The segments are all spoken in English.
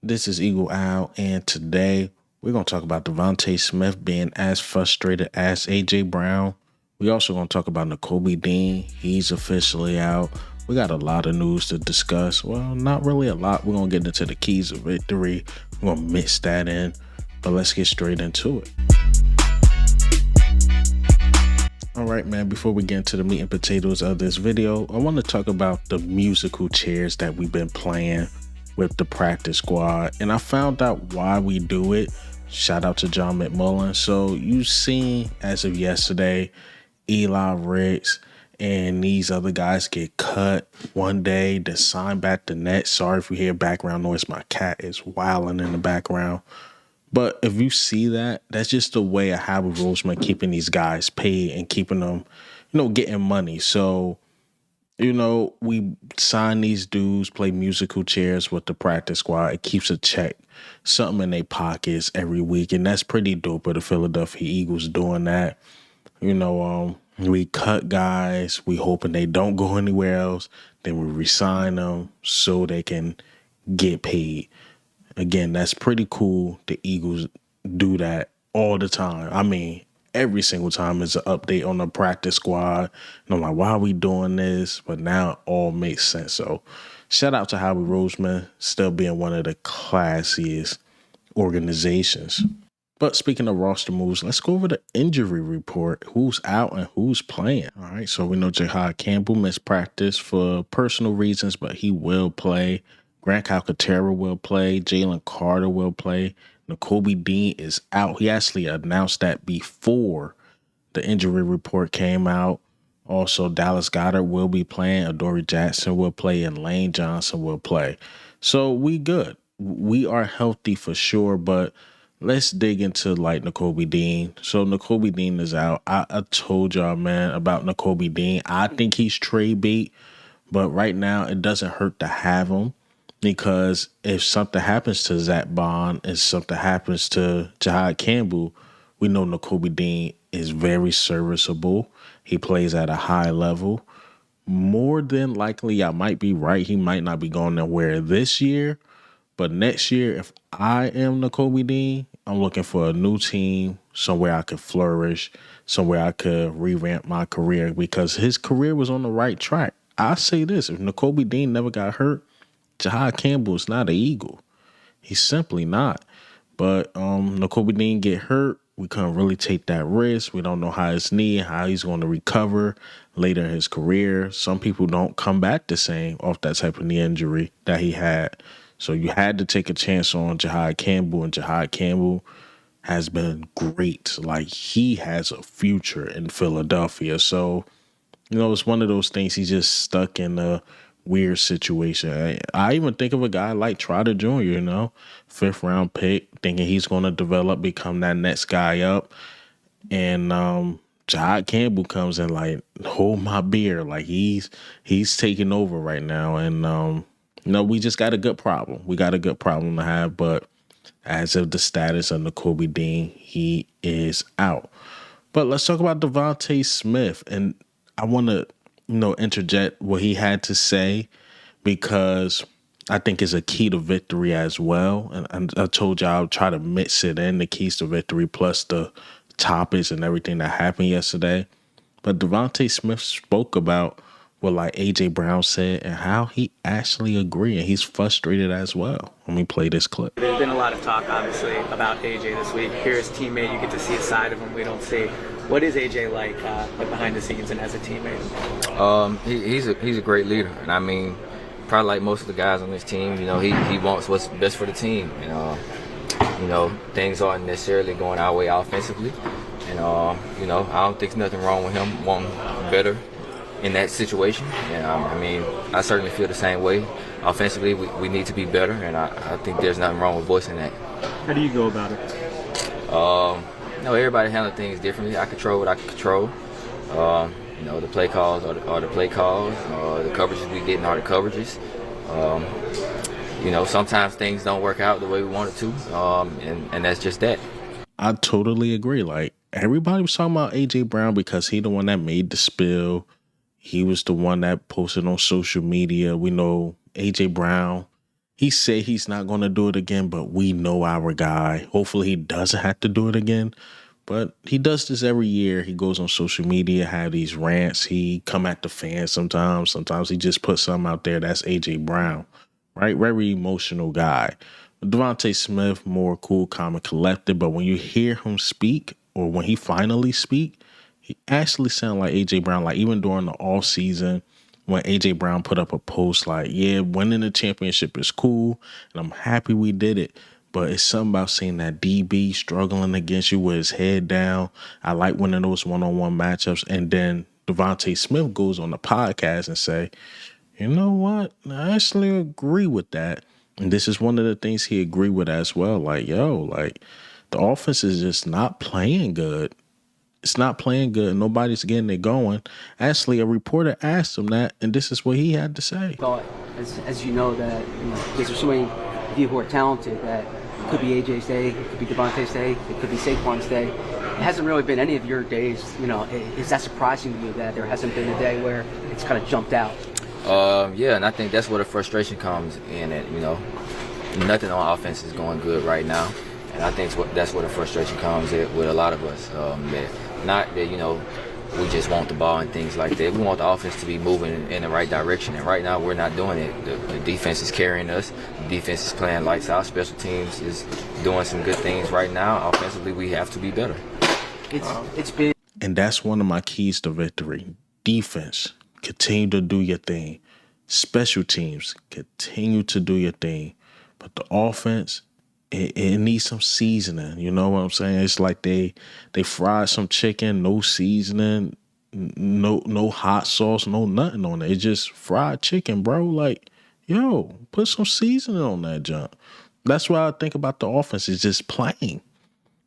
This is Eagle Out, and today we're going to talk about DeVonta Smith being as frustrated as A.J. Brown. We also going to talk about Nakobe Dean. He's officially out. We got a lot of news to discuss. Well, not really a lot. We're going to get into the keys of victory. We're going to mix that in, but let's get straight into it. All right, man, before we get into the meat and potatoes of this video, I want to talk about the musical chairs that we've been playing with the practice squad, and I found out why we do it. Shout out to John McMullen. So you've seen, as of yesterday, Eli Ricks and these other guys get cut one day to sign back the net. Sorry if you hear background noise. My cat is wilding in the background. But if you see that, that's just the way of Howard Roseman keeping these guys paid and keeping them, getting money. So, we sign these dudes, play musical chairs with the practice squad. It keeps a check, something in their pockets every week. And that's pretty dope of the Philadelphia Eagles doing that. We cut guys. We hoping they don't go anywhere else. Then we re-sign them so they can get paid. Again, that's pretty cool. The Eagles do that all the time. I mean, every single time is an update on the practice squad. And I'm like, why are we doing this? But now it all makes sense. So shout out to Howie Roseman, still being one of the classiest organizations. But speaking of roster moves, let's go over the injury report. Who's out and who's playing? All right, so we know Jahad Campbell missed practice for personal reasons, but he will play. Grant Calcaterra will play. Jalen Carter will play. Nakobe Dean is out. He actually announced that before the injury report came out. Also, Dallas Goedert will be playing. Adoree Jackson will play. And Lane Johnson will play. So we good. We are healthy for sure, but let's dig into Nakobe Dean. So Nakobe Dean is out. I told y'all, man, about Nakobe Dean. I think he's trade bait, but right now it doesn't hurt to have him. Because if something happens to Zach Bond and something happens to Jahad Campbell, we know Nakobe Dean is very serviceable. He plays at a high level. More than likely, I might be right. He might not be going nowhere this year. But next year, if I am Nakobe Dean, I'm looking for a new team, somewhere I could flourish, somewhere I could revamp my career because his career was on the right track. I say this, if Nakobe Dean never got hurt, Jahad Campbell is not an Eagle. He's simply not. But Nakobe Dean get hurt. We couldn't really take that risk. We don't know how his knee, how he's going to recover later in his career. Some people don't come back the same off that type of knee injury that he had. So you had to take a chance on Jahad Campbell, and Jahad Campbell has been great. Like, he has a future in Philadelphia. So, it's one of those things. He's just stuck in a weird situation. I even think of a guy like Trotter Jr., 5th round pick, thinking he's going to develop, become that next guy up. And Jahad Campbell comes in like, hold my beer. Like, he's taking over right now. And, we just got a good problem. We got a good problem to have. But as of the status of Nakobe Dean, he is out. But let's talk about DeVonta Smith. And I want to interject what he had to say because I think it's a key to victory as well. And I told y'all I'll try to mix it in, the keys to victory plus the topics and everything that happened yesterday. But DeVonta Smith spoke about what A.J. Brown said and how he actually agreed, and he's frustrated as well. Let me play this clip. There's been a lot of talk, obviously, about A.J. this week. Here as teammate, you get to see a side of him we don't see. What is A.J. like behind the scenes and as a teammate? He's a great leader, and I mean, probably like most of the guys on this team, he wants what's best for the team. And things aren't necessarily going our way offensively, and I don't think there's nothing wrong with him wanting better in that situation. And I certainly feel the same way. Offensively, we need to be better, and I think there's nothing wrong with voicing that. How do you go about it? Everybody handles things differently. I control what I can control. The play calls are the play calls. The coverages we getting are the coverages. Sometimes things don't work out the way we want it to, and that's just that. I totally agree. Everybody was talking about A.J. Brown because he the one that made the spill. He was the one that posted on social media. We know A.J. Brown He said he's not going to do it again, but we know our guy. Hopefully he doesn't have to do it again. But he does this every year. He goes on social media, have these rants. He come at the fans sometimes. Sometimes he just puts something out there. That's A.J. Brown, right? Very emotional guy. DeVonta Smith, more cool, calm, and collected. But when you hear him speak, or when he finally speak, he actually sound like A.J. Brown. Like even during the off season, when A.J. Brown put up a post like, yeah, winning the championship is cool, and I'm happy we did it. But it's something about seeing that DB struggling against you with his head down. I like winning those one-on-one matchups. And then DeVonta Smith goes on the podcast and say, you know what? I actually agree with that. And this is one of the things he agreed with as well. Like, like the offense is just not playing good. It's not playing good. Nobody's getting it going. Actually, a reporter asked him that, and this is what he had to say. Thought, as you know, that because there's so many people who are talented that it could be AJ's day, it could be DeVonta's day, it could be Saquon's day. It hasn't really been any of your days. Is that surprising to you that there hasn't been a day where it's kind of jumped out? Yeah, and I think that's where the frustration comes in. Nothing on offense is going good right now, and I think that's where the frustration comes in with a lot of us. Not that we just want the ball and things like that. We want the offense to be moving in the right direction, and right now we're not doing it. The defense is carrying us. The defense is playing lights out. Special teams is doing some good things right now. Offensively, we have to be better. It's been, and that's one of my keys to victory. Defense, continue to do your thing. Special teams, continue to do your thing. But the offense, it needs some seasoning. You know what I'm saying? It's like they fried some chicken, no seasoning, no hot sauce, no nothing on it. It's just fried chicken, bro. Like, put some seasoning on that junk. That's why I think about the offense. It's just plain.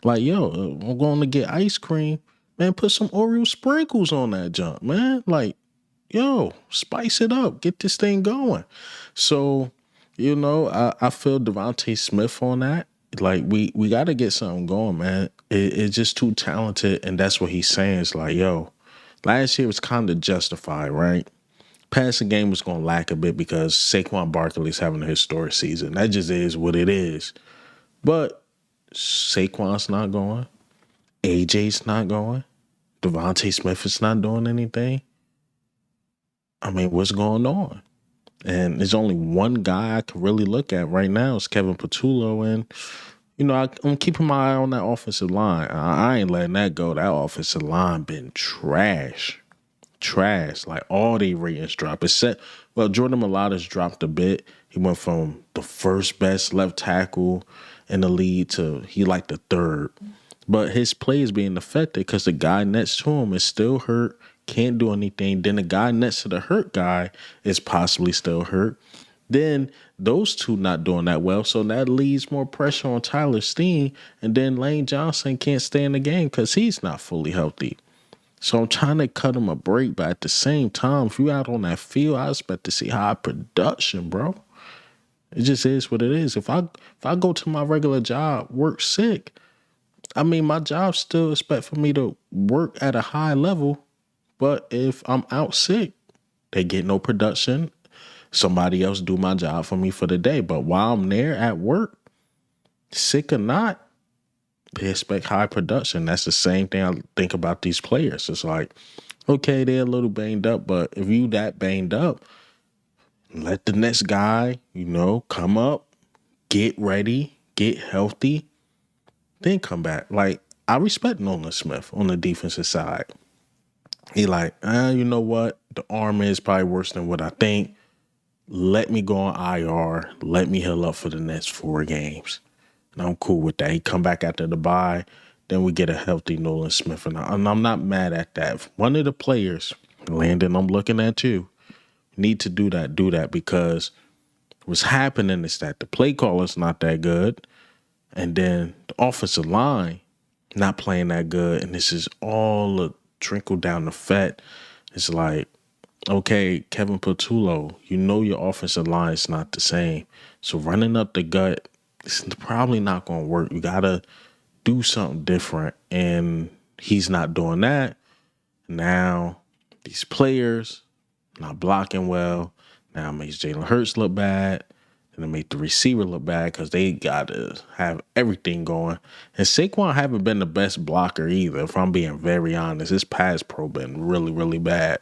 Like, I'm going to get ice cream. Man, put some Oreo sprinkles on that junk, man. Like, spice it up. Get this thing going. So, I feel DeVonta Smith on that. Like, we got to get something going, man. It's just too talented, and that's what he's saying. It's like, last year was kind of justified, right? Passing game was going to lack a bit because Saquon Barkley is having a historic season. That just is what it is. But Saquon's not going. AJ's not going. DeVonta Smith is not doing anything. I mean, what's going on? And there's only one guy I can really look at right now is Kevin Patullo. And, I'm keeping my eye on that offensive line. I ain't letting that go. That offensive line been trash. Like, all the ratings drop. Jordan Mailata's dropped a bit. He went from the first best left tackle in the league to he like the third. But his play is being affected because the guy next to him is still hurt, can't do anything. Then the guy next to the hurt guy is possibly still hurt. Then those two not doing that well, so that leaves more pressure on Tyler Steen. And then Lane Johnson can't stay in the game because he's not fully healthy. So I'm trying to cut him a break, but at the same time, if you out on that field, I expect to see high production, bro. It just is what it is. If I go to my regular job, work sick, I mean, my job still expect for me to work at a high level, but if I'm out sick, they get no production. Somebody else do my job for me for the day. But while I'm there at work, sick or not, they expect high production. That's the same thing I think about these players. It's like, okay, they're a little banged up, but if you that banged up, let the next guy, come up, get ready, get healthy, then come back. Like, I respect Nolan Smith on the defensive side. He like, you know what? The arm is probably worse than what I think. Let me go on IR. Let me heal up for the next 4 games. And I'm cool with that. He come back after the bye. Then we get a healthy Nolan Smith. And I'm not mad at that. If one of the players, Landon, I'm looking at you, need to do that because what's happening is that the play caller's not that good. And then the offensive line not playing that good. And this is all a trickle down effect. It's like, okay, Kevin Patullo, your offensive line is not the same. So running up the gut, it's probably not going to work. You got to do something different. And he's not doing that. Now, these players not blocking well. Now it makes Jalen Hurts look bad. and to make the receiver look bad because they got to have everything going. And Saquon haven't been the best blocker either, if I'm being very honest. His pass pro been really, really bad.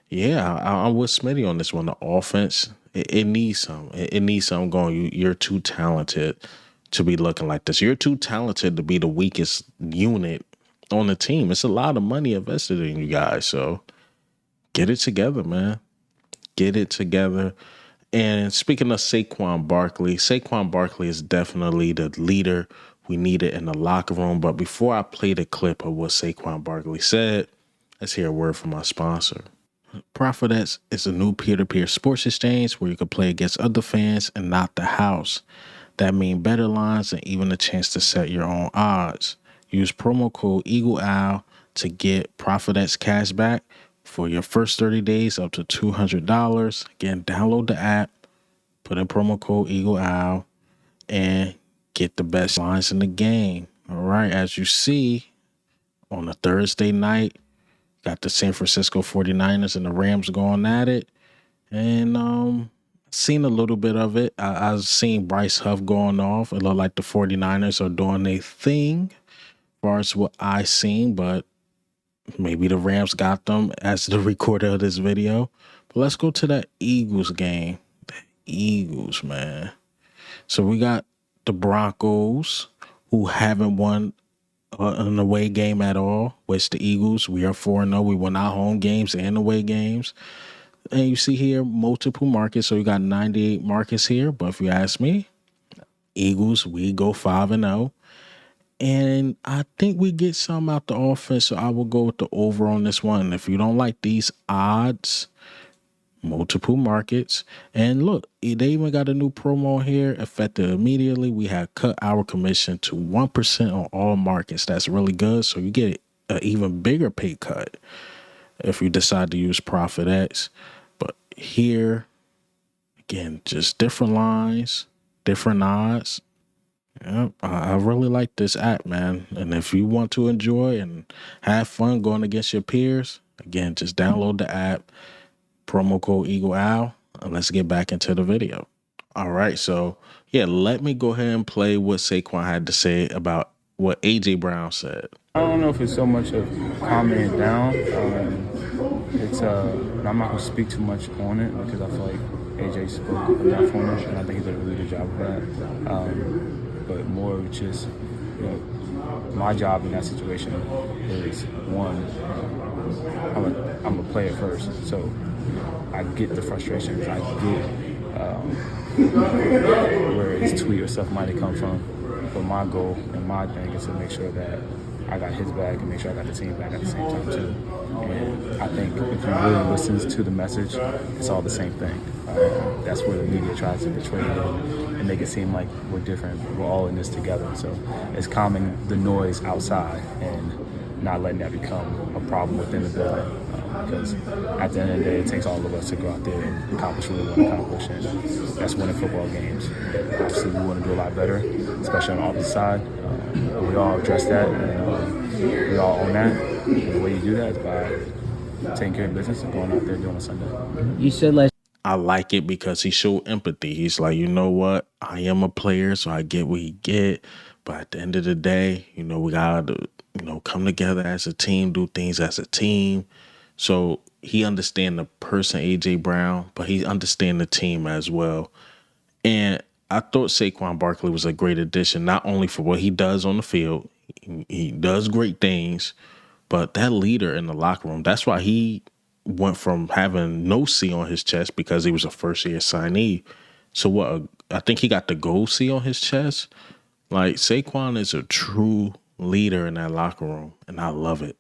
Yeah, I'm with Smitty on this one. The offense, it needs some. It needs something going. You're too talented to be looking like this. You're too talented to be the weakest unit on the team. It's a lot of money invested in you guys. So get it together, man. Get it together. And speaking of Saquon Barkley is definitely the leader we needed in the locker room. But before I play the clip of what Saquon Barkley said, let's hear a word from our sponsor. Profitex is a new peer-to-peer sports exchange where you can play against other fans and not the house. That means better lines and even a chance to set your own odds. Use promo code EAGLEAL to get Profitex cash back for your first 30 days up to $200. Again, download the app, put in promo code EAGLEAL, and get the best lines in the game. All right, as you see, on a Thursday night, got the San Francisco 49ers and the Rams going at it. And seen a little bit of it. I've seen Bryce Huff going off. It looked like the 49ers are doing their thing as far as what I seen, but maybe the Rams got them as the recorder of this video. But let's go to that Eagles game. The Eagles, man. So we got the Broncos, who haven't won an away game at all, which the Eagles, we are 4-0. We won our home games and away games. And you see here multiple markets. So you got 98 markets here. But if you ask me, Eagles, we go 5-0. And I think we get some out the offense. So I will go with the over on this one. And if you don't like these odds, multiple markets. And look, they even got a new promo here effective immediately. We have cut our commission to 1% on all markets. That's really good. So you get an even bigger pay cut if you decide to use Profitex. But here, again, just different lines, different odds. Yep, I really like this app, man. And if you want to enjoy and have fun going against your peers, again, just download the app. Promo code EAGLEAL, and let's get back into the video. All right, so yeah, let me go ahead and play what Saquon had to say about what A.J. Brown said. I don't know if it's so much of calming it down. I'm not going to speak too much on it because I feel like A.J. spoke enough on it, and I think he did a really good job of that. But more of just, my job in that situation is, one, I'm a player first, so I get the frustrations. I get where his tweet or stuff might have come from. But my goal and my thing is to make sure that I got his back and make sure I got the team back at the same time too. And I think if he really listens to the message, it's all the same thing. That's where the media tries to portray it and make it seem like we're different. We're all in this together. So it's calming the noise outside and not letting that become a problem within the building. Because at the end of the day, it takes all of us to go out there and accomplish what we want to accomplish, and that's winning football games. Obviously, we want to do a lot better, especially on the offensive side. But we all address that, and we all own that. And the way you do that is by taking care of business and going out there doing a Sunday. You said last. I like it because he showed empathy. He's like, you know what? I am a player, so I get what he get. But at the end of the day, we got to, come together as a team, do things as a team. So he understand the person, A.J. Brown, but he understand the team as well. And I thought Saquon Barkley was a great addition, not only for what he does on the field. He does great things, but that leader in the locker room, that's why he went from having no C on his chest because he was a first-year signee. So I think he got the gold C on his chest. Like, Saquon is a true leader in that locker room, and I love it.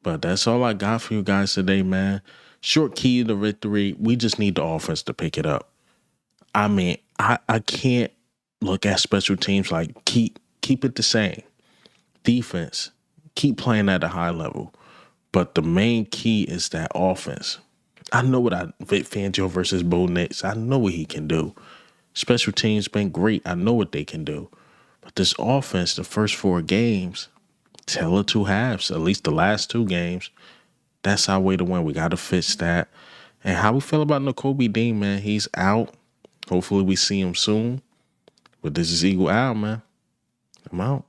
But that's all I got for you guys today, man. Short key to victory. We just need the offense to pick it up. I mean, I can't look at special teams like keep it the same. Defense, keep playing at a high level. But the main key is that offense. I know what Vic Fangio versus Bo Nix. I know what he can do. Special teams been great. I know what they can do. But this offense, the first 4 games, tell of 2 halves, at least the last 2 games. That's our way to win. We got to fix that. And how we feel about Nakobe Dean, man, he's out. Hopefully we see him soon. But this is Eagle Out, man. I'm out.